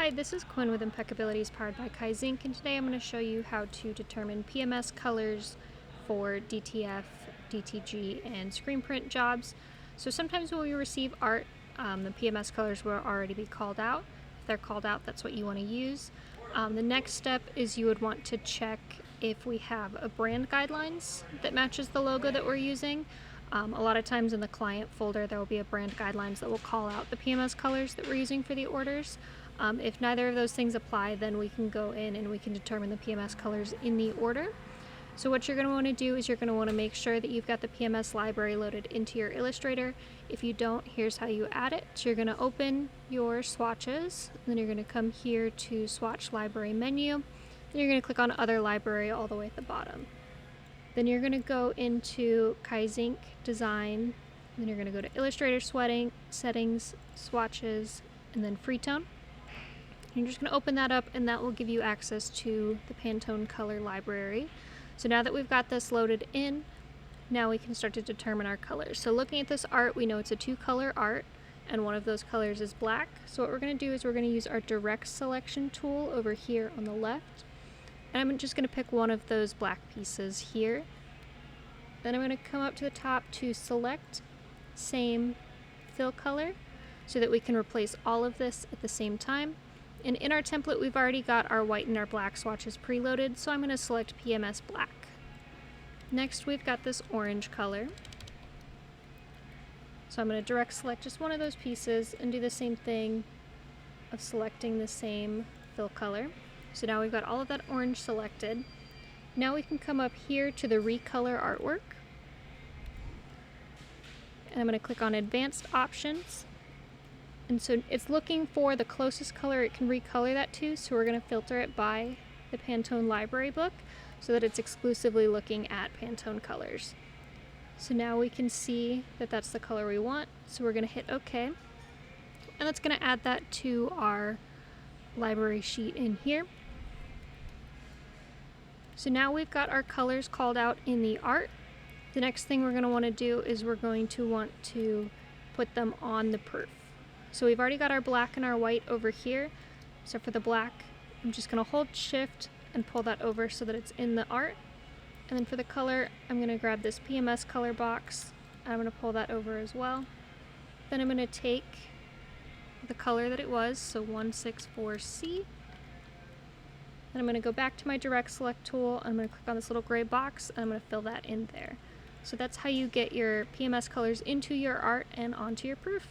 Hi, this is Quinn with Impeccabilities powered by Kaizink, and today I'm going to show you how to determine PMS colors for DTF, DTG, and screen print jobs. So sometimes when we receive art, the PMS colors will already be called out. If they're called out, that's what you want to use. The next step is you would want to check if we have a brand guidelines that matches the logo that we're using. A lot of times in the client folder there will be a brand guidelines that will call out the PMS colors that we're using for the orders. If neither of those things apply, then we can go in and we can determine the PMS colors in the order. So what you're going to want to do is you're going to want to make sure that you've got the PMS library loaded into your Illustrator. If you don't, here's how you add it. So you're going to open your swatches, and then you're going to come here to Swatch Library menu, then you're going to click on Other Library all the way at the bottom. Then you're going to go into Kaizink Design, then you're going to go to Illustrator Settings, Swatches, and then Freetone. You're just going to open that up, and that will give you access to the Pantone color library. So now that we've got this loaded in, now we can start to determine our colors. So looking at this art, we know it's a 2-color art, and one of those colors is black. So what we're going to do is we're going to use our direct selection tool over here on the left, and I'm just going to pick one of those black pieces here. Then I'm going to come up to the top to select same fill color so that we can replace all of this at the same time. And in our template, we've already got our white and our black swatches preloaded, so I'm going to select PMS black. Next, we've got this orange color. So I'm going to direct select just one of those pieces and do the same thing of selecting the same fill color. So now we've got all of that orange selected. Now we can come up here to the recolor artwork. And I'm going to click on Advanced Options. And so it's looking for the closest color it can recolor that to, so we're going to filter it by the Pantone library book so that it's exclusively looking at Pantone colors. So now we can see that that's the color we want, so we're going to hit OK. And that's going to add that to our library sheet in here. So now we've got our colors called out in the art. The next thing we're going to want to do is we're going to want to put them on the proof. So we've already got our black and our white over here. So for the black, I'm just going to hold shift and pull that over so that it's in the art. And then for the color, I'm going to grab this PMS color box, and I'm going to pull that over as well. Then I'm going to take the color that it was, so 164C. Then I'm going to go back to my direct select tool, and I'm going to click on this little gray box, and I'm going to fill that in there. So that's how you get your PMS colors into your art and onto your proof.